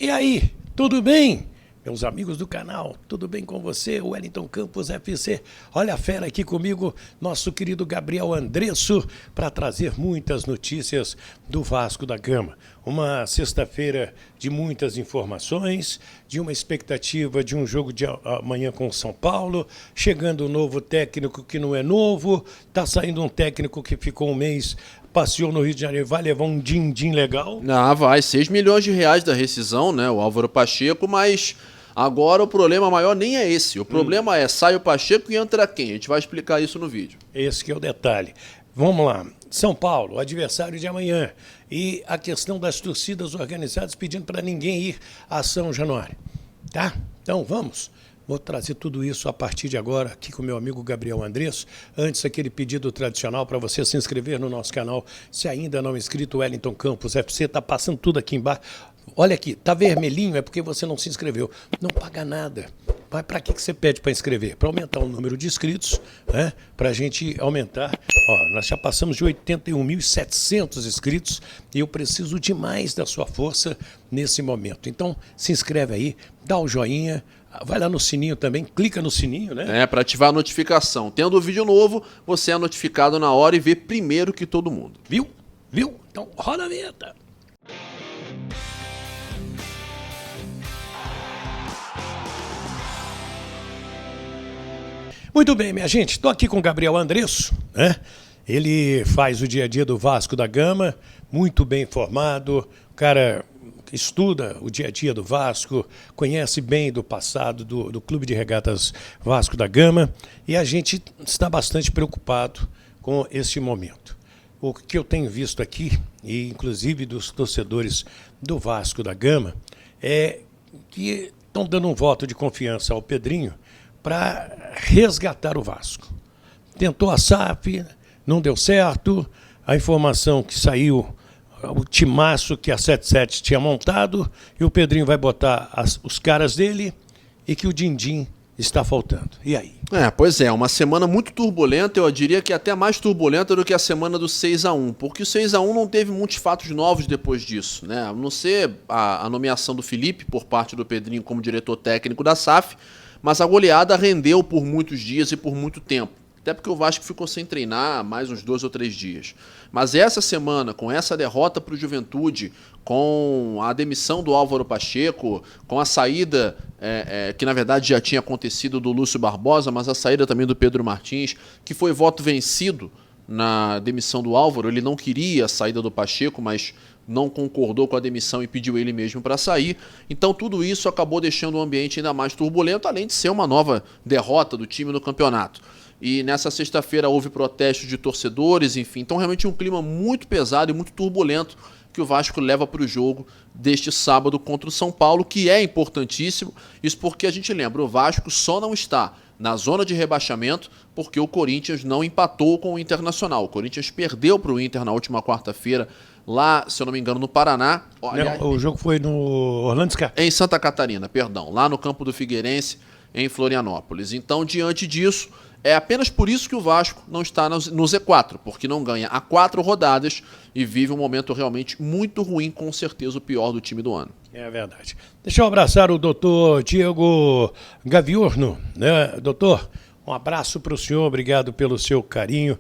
E aí, tudo bem? Meus amigos do canal, tudo bem com você? Wellington Campos FC. Olha a fera aqui comigo, nosso querido Gabriel Andresso, para trazer muitas notícias do Vasco da Gama. Uma sexta-feira de muitas informações, de uma expectativa de um jogo de amanhã com o São Paulo, chegando um novo técnico que não é novo, tá saindo um técnico que ficou um mês, passeou no Rio de Janeiro, vai levar um din-din legal? Ah, vai, 6 milhões de reais da rescisão, né, o Álvaro Pacheco, mas agora o problema maior nem é esse. O problema é, sai o Pacheco e entra quem? A gente vai explicar isso no vídeo. Esse que é o detalhe. Vamos lá. São Paulo, adversário de amanhã. E a questão das torcidas organizadas pedindo para ninguém ir a São Januário. Tá? Então vamos. Vou trazer tudo isso a partir de agora aqui com o meu amigo Gabriel Andresso. Antes, aquele pedido tradicional para você se inscrever no nosso canal. Se ainda não é inscrito, Wellington Campos FC, está passando tudo aqui embaixo. Olha aqui, tá vermelhinho, é porque você não se inscreveu. Não paga nada. Para que você pede para inscrever? Para aumentar o número de inscritos, né? Para a gente aumentar. Ó, nós já passamos de 81.700 inscritos e eu preciso demais da sua força nesse momento. Então, se inscreve aí, dá o joinha, vai lá no sininho também, clica no sininho, né? Para ativar a notificação. Tendo o vídeo novo, você é notificado na hora e vê primeiro que todo mundo. Viu? Viu? Então, roda a vinheta. Muito bem, minha gente, estou aqui com o Gabriel Andresso, né? Ele faz o dia a dia do Vasco da Gama, muito bem informado, o cara estuda o dia a dia do Vasco, conhece bem do passado do Clube de Regatas Vasco da Gama, e a gente está bastante preocupado com esse momento. O que eu tenho visto aqui, e inclusive dos torcedores do Vasco da Gama, é que estão dando um voto de confiança ao Pedrinho para resgatar o Vasco. Tentou a SAF, não deu certo, a informação que saiu, o timaço que a 77 tinha montado, e o Pedrinho vai botar os caras dele e que o din-din está faltando. E aí? Pois é, uma semana muito turbulenta, eu diria que até mais turbulenta do que a semana do 6-1, porque o 6-1 não teve muitos fatos novos depois disso, né? A não ser a nomeação do Felipe por parte do Pedrinho como diretor técnico da SAF, mas a goleada rendeu por muitos dias e por muito tempo. Até porque o Vasco ficou sem treinar mais uns 2 ou 3 dias. Mas essa semana, com essa derrota para o Juventude, com a demissão do Álvaro Pacheco, com a saída, que na verdade já tinha acontecido do Lúcio Barbosa, mas a saída também do Pedro Martins, que foi voto vencido na demissão do Álvaro. Ele não queria a saída do Pacheco, mas não concordou com a demissão e pediu ele mesmo para sair. Então tudo isso acabou deixando o ambiente ainda mais turbulento, além de ser uma nova derrota do time no campeonato. E nessa sexta-feira houve protestos de torcedores, enfim. Então realmente um clima muito pesado e muito turbulento que o Vasco leva para o jogo deste sábado contra o São Paulo, que é importantíssimo. Isso porque a gente lembra, o Vasco só não está na zona de rebaixamento porque o Corinthians não empatou com o Internacional. O Corinthians perdeu para o Inter na última quarta-feira, lá, se eu não me engano, no Paraná. Não, o jogo foi no Orlando Sky. Em Santa Catarina, perdão. Lá no campo do Figueirense, em Florianópolis. Então, diante disso, é apenas por isso que o Vasco não está no Z4, porque não ganha há 4 rodadas e vive um momento realmente muito ruim, com certeza o pior do time do ano. É verdade. Deixa eu abraçar o doutor Diego Gaviorno, né? Doutor, um abraço para o senhor, obrigado pelo seu carinho,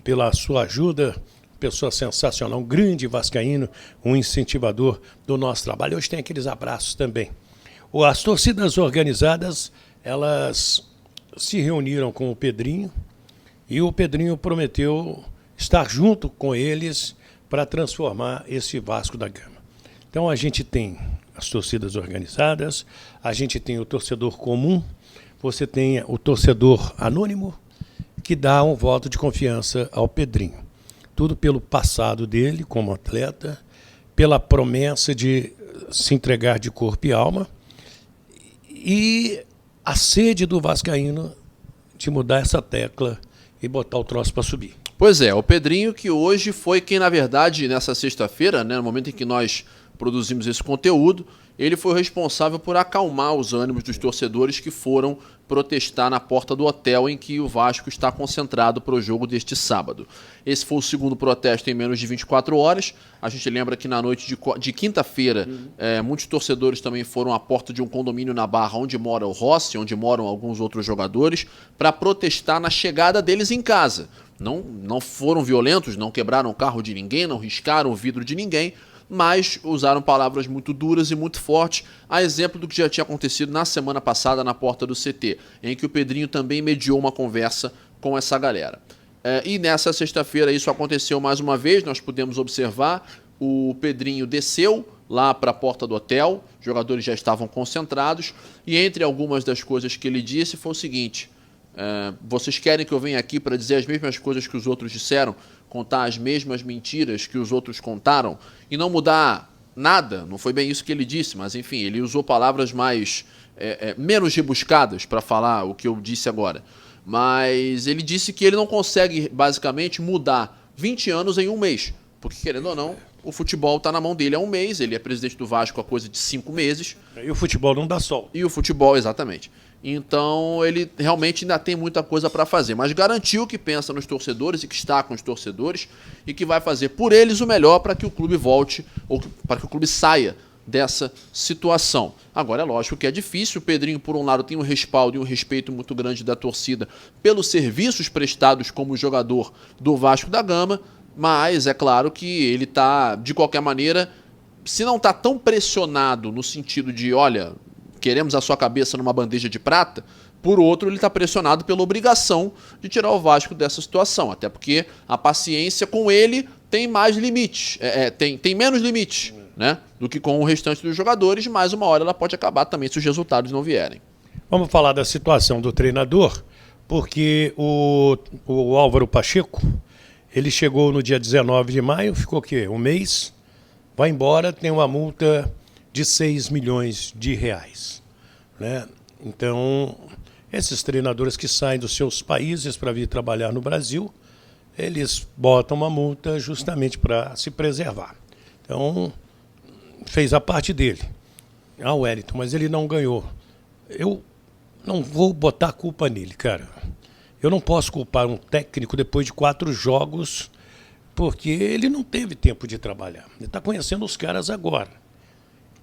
pela sua ajuda. Pessoa sensacional, um grande vascaíno, um incentivador do nosso trabalho. Hoje tem aqueles abraços também. As torcidas organizadas, elas se reuniram com o Pedrinho e o Pedrinho prometeu estar junto com eles para transformar esse Vasco da Gama. Então a gente tem as torcidas organizadas, a gente tem o torcedor comum, você tem o torcedor anônimo que dá um voto de confiança ao Pedrinho. Tudo pelo passado dele como atleta, pela promessa de se entregar de corpo e alma e a sede do vascaíno de mudar essa tecla e botar o troço para subir. Pois é, o Pedrinho que hoje foi quem, na verdade, nessa sexta-feira, né, no momento em que nós produzimos esse conteúdo, ele foi o responsável por acalmar os ânimos dos torcedores que foram protestar na porta do hotel em que o Vasco está concentrado para o jogo deste sábado. Esse foi o segundo protesto em menos de 24 horas. A gente lembra que na noite de quinta-feira, muitos torcedores também foram à porta de um condomínio na Barra, onde mora o Rossi, onde moram alguns outros jogadores, para protestar na chegada deles em casa. Não foram violentos, não quebraram o carro de ninguém, não riscaram o vidro de ninguém, mas usaram palavras muito duras e muito fortes, a exemplo do que já tinha acontecido na semana passada na porta do CT, em que o Pedrinho também mediou uma conversa com essa galera. E nessa sexta-feira isso aconteceu mais uma vez, nós pudemos observar, o Pedrinho desceu lá para a porta do hotel, os jogadores já estavam concentrados, e entre algumas das coisas que ele disse foi o seguinte: vocês querem que eu venha aqui para dizer as mesmas coisas que os outros disseram, contar as mesmas mentiras que os outros contaram e não mudar nada? Não foi bem isso que ele disse, mas enfim, ele usou palavras menos rebuscadas para falar o que eu disse agora. Mas ele disse que ele não consegue basicamente mudar 20 anos em um mês, porque querendo ou não, o futebol está na mão dele há um mês, ele é presidente do Vasco há coisa de 5 meses. E o futebol não dá sol. E o futebol, exatamente. Então ele realmente ainda tem muita coisa para fazer, mas garantiu que pensa nos torcedores e que está com os torcedores e que vai fazer por eles o melhor para que o clube volte ou para que o clube saia dessa situação. Agora é lógico que é difícil, o Pedrinho por um lado tem um respaldo e um respeito muito grande da torcida pelos serviços prestados como jogador do Vasco da Gama, mas é claro que ele está, de qualquer maneira, se não está tão pressionado no sentido de, olha, queremos a sua cabeça numa bandeja de prata, por outro, ele está pressionado pela obrigação de tirar o Vasco dessa situação, até porque a paciência com ele tem mais limites, tem menos limites, né, do que com o restante dos jogadores, mas uma hora ela pode acabar também se os resultados não vierem. Vamos falar da situação do treinador, porque o Álvaro Pacheco, ele chegou no dia 19 de maio, ficou o quê? Um mês, vai embora, tem uma multa de 6 milhões de reais. Né? Então, esses treinadores que saem dos seus países para vir trabalhar no Brasil, eles botam uma multa justamente para se preservar. Então, fez a parte dele. O Wellington, mas ele não ganhou. Eu não vou botar a culpa nele, cara. Eu não posso culpar um técnico depois de 4 jogos, porque ele não teve tempo de trabalhar. Ele está conhecendo os caras agora.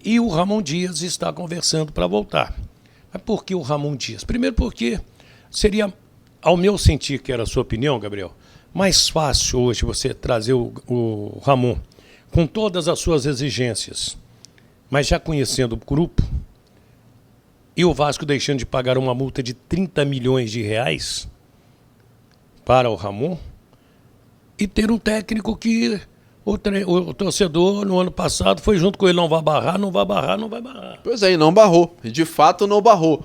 E o Ramon Dias está conversando para voltar. Mas por que o Ramon Dias? Primeiro porque seria, ao meu sentir, que era a sua opinião, Gabriel, mais fácil hoje você trazer o Ramon com todas as suas exigências, mas já conhecendo o grupo, e o Vasco deixando de pagar uma multa de 30 milhões de reais para o Ramon, e ter um técnico que o torcedor no ano passado foi junto com ele, não vai barrar, não vai barrar, não vai barrar. Pois é, e não barrou, de fato não barrou.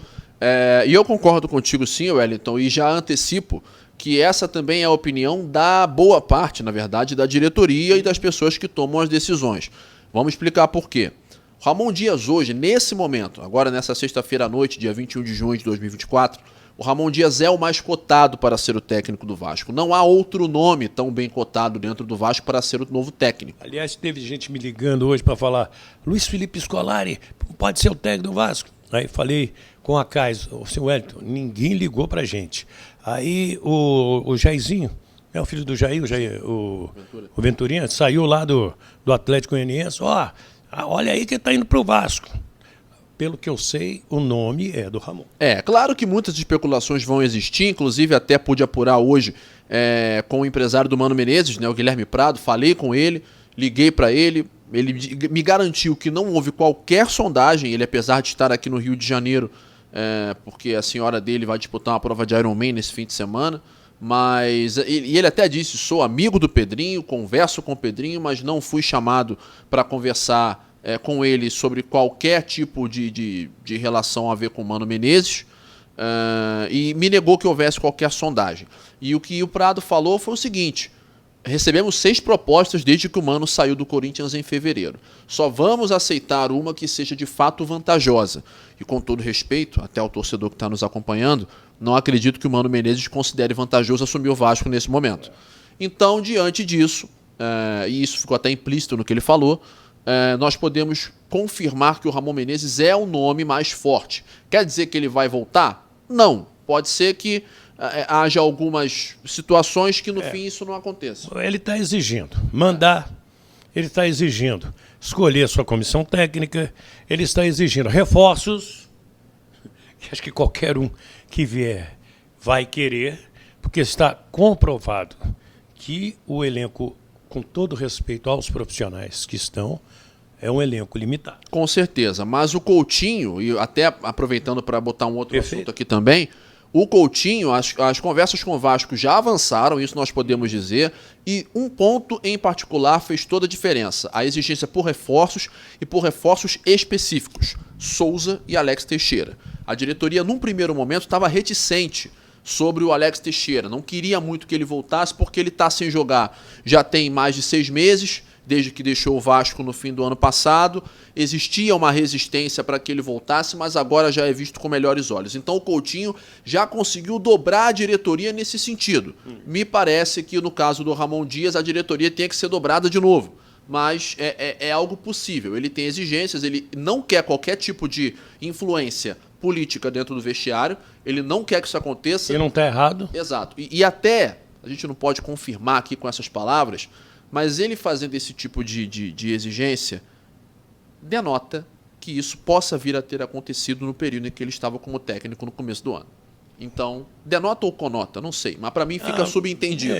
E eu concordo contigo sim, Wellington, e já antecipo que essa também é a opinião da boa parte, na verdade, da diretoria e das pessoas que tomam as decisões. Vamos explicar por quê. Ramon Dias hoje, nesse momento, agora nessa sexta-feira à noite, dia 21 de junho de 2024, o Ramon Dias é o mais cotado para ser o técnico do Vasco. Não há outro nome tão bem cotado dentro do Vasco para ser o novo técnico. Aliás, teve gente me ligando hoje para falar: Luiz Felipe Scolari pode ser o técnico do Vasco. Aí falei com a Cais, o seu Wellington, ninguém ligou para a gente. Aí o Jairzinho, o filho do Jair, o Venturinha, saiu lá do Atlético Goianiense. Olha aí que está indo para o Vasco. Pelo que eu sei, o nome é do Ramon. Claro que muitas especulações vão existir, inclusive até pude apurar hoje com o empresário do Mano Menezes, né, o Guilherme Prado, falei com ele, liguei para ele me garantiu que não houve qualquer sondagem, ele apesar de estar aqui no Rio de Janeiro, porque a senhora dele vai disputar uma prova de Ironman nesse fim de semana, mas ele até disse, sou amigo do Pedrinho, converso com o Pedrinho, mas não fui chamado para conversar com ele sobre qualquer tipo de relação a ver com o Mano Menezes, e me negou que houvesse qualquer sondagem. E o que o Prado falou foi o seguinte: recebemos 6 propostas desde que o Mano saiu do Corinthians em fevereiro. Só vamos aceitar uma que seja de fato vantajosa. E com todo respeito, até o torcedor que está nos acompanhando, não acredito que o Mano Menezes considere vantajoso assumir o Vasco nesse momento. Então, diante disso, e isso ficou até implícito no que ele falou, nós podemos confirmar que o Ramon Menezes é o nome mais forte. Quer dizer que ele vai voltar? Não. Pode ser que haja algumas situações que no fim isso não aconteça. Ele está exigindo mandar, ele está exigindo escolher sua comissão técnica, ele está exigindo reforços, que acho que qualquer um que vier vai querer, porque está comprovado que o elenco, com todo respeito aos profissionais que estão, é um elenco limitado. Com certeza, mas o Coutinho, e até aproveitando para botar um outro assunto aqui também, o Coutinho, as conversas com o Vasco já avançaram, isso nós podemos dizer, e um ponto em particular fez toda a diferença, a exigência por reforços e por reforços específicos, Souza e Alex Teixeira. A diretoria, num primeiro momento, estava reticente sobre o Alex Teixeira, não queria muito que ele voltasse porque ele está sem jogar já tem mais de 6 meses, desde que deixou o Vasco no fim do ano passado. Existia uma resistência para que ele voltasse, mas agora já é visto com melhores olhos. Então o Coutinho já conseguiu dobrar a diretoria nesse sentido. Me parece que no caso do Ramon Dias a diretoria tem que ser dobrada de novo, mas é algo possível. Ele tem exigências, ele não quer qualquer tipo de influência política dentro do vestiário, ele não quer que isso aconteça. E não está errado. Exato. E até, a gente não pode confirmar aqui com essas palavras, mas ele fazendo esse tipo de exigência denota que isso possa vir a ter acontecido no período em que ele estava como técnico no começo do ano. Então, denota ou conota, não sei, mas para mim fica subentendido.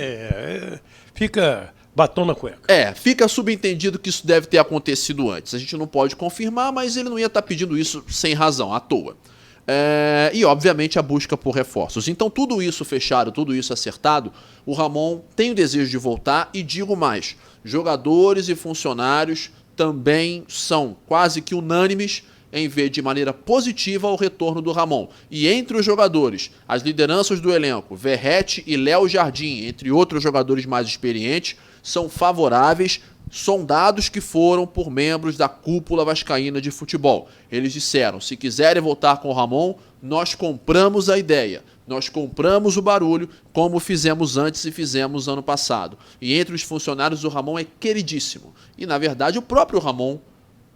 Fica batom na cueca. Fica subentendido que isso deve ter acontecido antes. A gente não pode confirmar, mas ele não ia estar pedindo isso sem razão, à toa. E, obviamente, a busca por reforços. Então, tudo isso fechado, tudo isso acertado, o Ramon tem o desejo de voltar e, digo mais, jogadores e funcionários também são quase que unânimes em ver de maneira positiva o retorno do Ramon. E entre os jogadores, as lideranças do elenco, Verratti e Léo Jardim, entre outros jogadores mais experientes, são favoráveis, sondados que foram por membros da cúpula vascaína de futebol. Eles disseram, se quiserem voltar com o Ramon, nós compramos a ideia, nós compramos o barulho, como fizemos antes e fizemos ano passado. E entre os funcionários o Ramon é queridíssimo. E na verdade o próprio Ramon,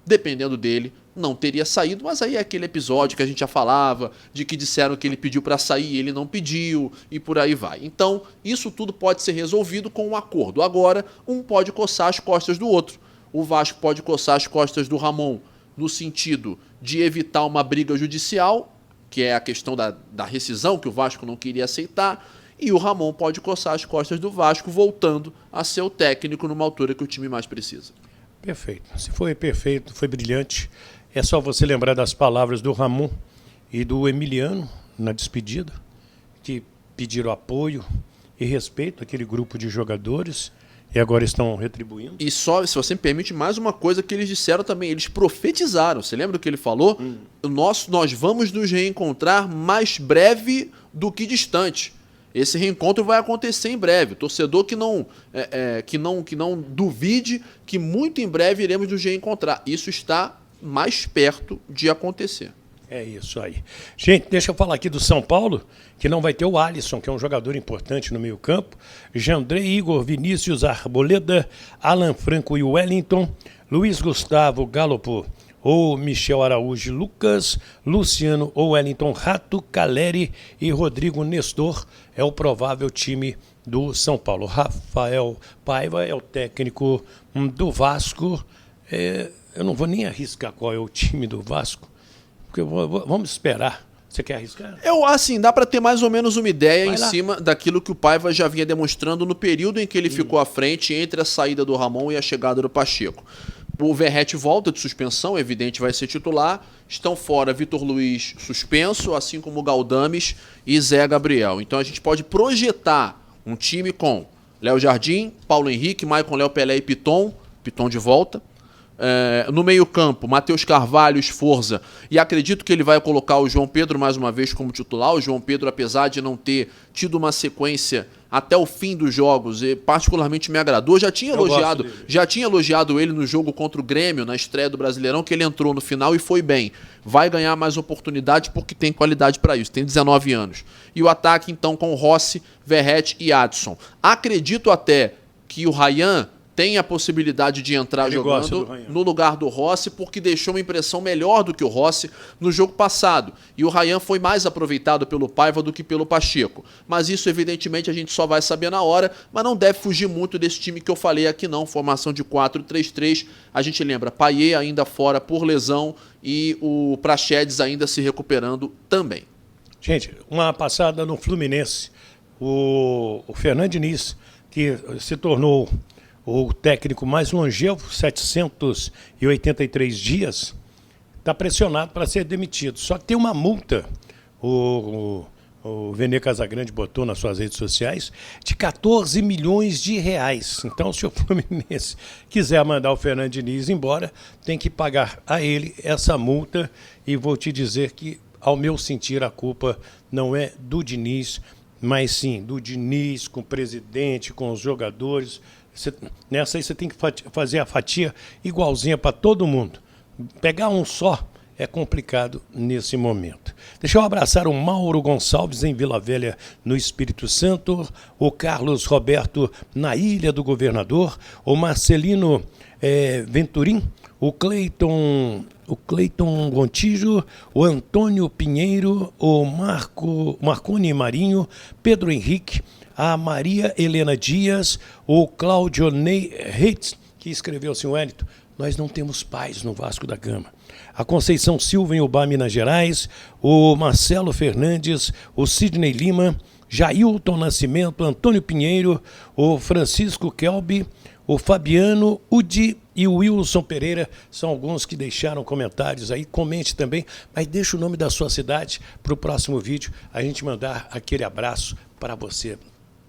dependendo dele, não teria saído, mas aí é aquele episódio que a gente já falava, de que disseram que ele pediu para sair, ele não pediu, e por aí vai. Então, isso tudo pode ser resolvido com um acordo. Agora, um pode coçar as costas do outro. O Vasco pode coçar as costas do Ramon no sentido de evitar uma briga judicial, que é a questão da rescisão, que o Vasco não queria aceitar, e o Ramon pode coçar as costas do Vasco, voltando a ser o técnico numa altura que o time mais precisa. Perfeito. Se foi perfeito, foi brilhante. É só você lembrar das palavras do Ramon e do Emiliano na despedida, que pediram apoio e respeito àquele grupo de jogadores e agora estão retribuindo. E só, se você me permite, mais uma coisa que eles disseram também, eles profetizaram. Você lembra do que ele falou? Nós vamos nos reencontrar mais breve do que distante. Esse reencontro vai acontecer em breve. O torcedor que não duvide que muito em breve iremos nos reencontrar. Isso está mais perto de acontecer. É isso aí. Gente, deixa eu falar aqui do São Paulo, que não vai ter o Alisson, que é um jogador importante no meio-campo, Jandré, Igor, Vinícius, Arboleda, Alan Franco e Wellington, Luiz Gustavo, Galopo ou Michel Araújo, Lucas, Luciano ou Wellington, Rato, Caleri e Rodrigo Nestor é o provável time do São Paulo. Rafael Paiva é o técnico do Vasco. Eu não vou nem arriscar qual é o time do Vasco, porque vamos esperar. Você quer arriscar? Dá para ter mais ou menos uma ideia em cima daquilo que o Paiva já vinha demonstrando no período em que ele ficou à frente entre a saída do Ramon e a chegada do Pacheco. O Verratti volta de suspensão, evidente, vai ser titular. Estão fora Vitor Luiz suspenso, assim como Galdames e Zé Gabriel. Então a gente pode projetar um time com Léo Jardim, Paulo Henrique, Maicon, Léo Pelé e Piton de volta. No meio-campo, Matheus Carvalho, Sforza, e acredito que ele vai colocar o João Pedro mais uma vez como titular. O João Pedro, apesar de não ter tido uma sequência até o fim dos jogos, particularmente me agradou. Já tinha elogiado ele no jogo contra o Grêmio, na estreia do Brasileirão, que ele entrou no final e foi bem. Vai ganhar mais oportunidade porque tem qualidade para isso, tem 19 anos. E o ataque, então, com Rossi, Verratti e Adson. Acredito até que o Ryan tem a possibilidade de entrar Ele gosta do jogando Ryan. no lugar do Rossi, porque deixou uma impressão melhor do que o Rossi no jogo passado. E o Ryan foi mais aproveitado pelo Paiva do que pelo Pacheco. Mas isso, evidentemente, a gente só vai saber na hora, mas não deve fugir muito desse time que eu falei aqui não, formação de 4-3-3. A gente lembra, Payet ainda fora por lesão e o Praxedes ainda se recuperando também. Gente, uma passada no Fluminense. O Fernando Diniz, que se tornou o técnico mais longevo, 783 dias, está pressionado para ser demitido. Só que tem uma multa, o Vene Casagrande botou nas suas redes sociais, de 14 milhões de reais. Então, se o Fluminense quiser mandar o Fernando Diniz embora, tem que pagar a ele essa multa. E vou te dizer que, ao meu sentir, a culpa não é do Diniz, mas sim do Diniz com o presidente, com os jogadores. Nessa aí você tem que fazer a fatia igualzinha para todo mundo. Pegar um só é complicado nesse momento. Deixa eu abraçar o Mauro Gonçalves em Vila Velha, no Espírito Santo, o Carlos Roberto na Ilha do Governador, o Marcelino Venturim, o Cleiton Gontijo, o Antônio Pinheiro, o Marconi Marinho, Pedro Henrique, a Maria Helena Dias, o Cláudio Ney Reitz, que escreveu assim, Wellington, nós não temos paz no Vasco da Gama. A Conceição Silva em Ubá, Minas Gerais, o Marcelo Fernandes, o Sidney Lima, Jailton Nascimento, Antônio Pinheiro, o Francisco Kelby, o Fabiano, o Di e o Wilson Pereira são alguns que deixaram comentários aí. Comente também, mas deixa o nome da sua cidade para o próximo vídeo a gente mandar aquele abraço para você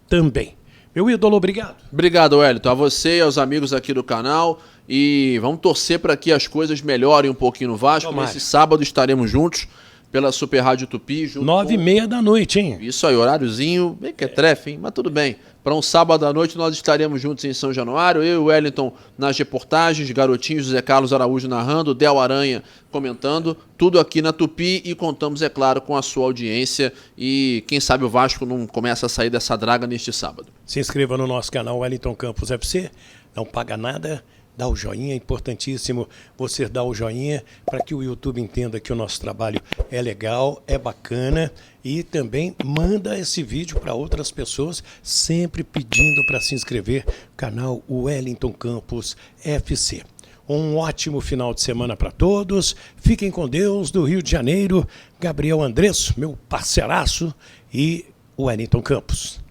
também. Meu ídolo, obrigado. Obrigado, Wellington. A você e aos amigos aqui do canal. E vamos torcer para que as coisas melhorem um pouquinho no Vasco. Tomara. Nesse sábado estaremos juntos pela Super Rádio Tupi. 9h30 da noite, hein? Isso aí, horáriozinho, bem que é trefe, hein? Mas tudo bem. Para um sábado à noite nós estaremos juntos em São Januário. Eu e o Wellington nas reportagens, Garotinho, José Carlos Araújo narrando, Del Aranha comentando. Tudo aqui na Tupi e contamos, é claro, com a sua audiência. E quem sabe o Vasco não começa a sair dessa draga neste sábado. Se inscreva no nosso canal Wellington Campos FC. Não paga nada. Dá o joinha, é importantíssimo você dar o joinha para que o YouTube entenda que o nosso trabalho é legal, é bacana e também manda esse vídeo para outras pessoas, sempre pedindo para se inscrever no canal Wellington Campos FC. Um ótimo final de semana para todos, fiquem com Deus, do Rio de Janeiro, Gabriel Andresso, meu parceiraço, e Wellington Campos.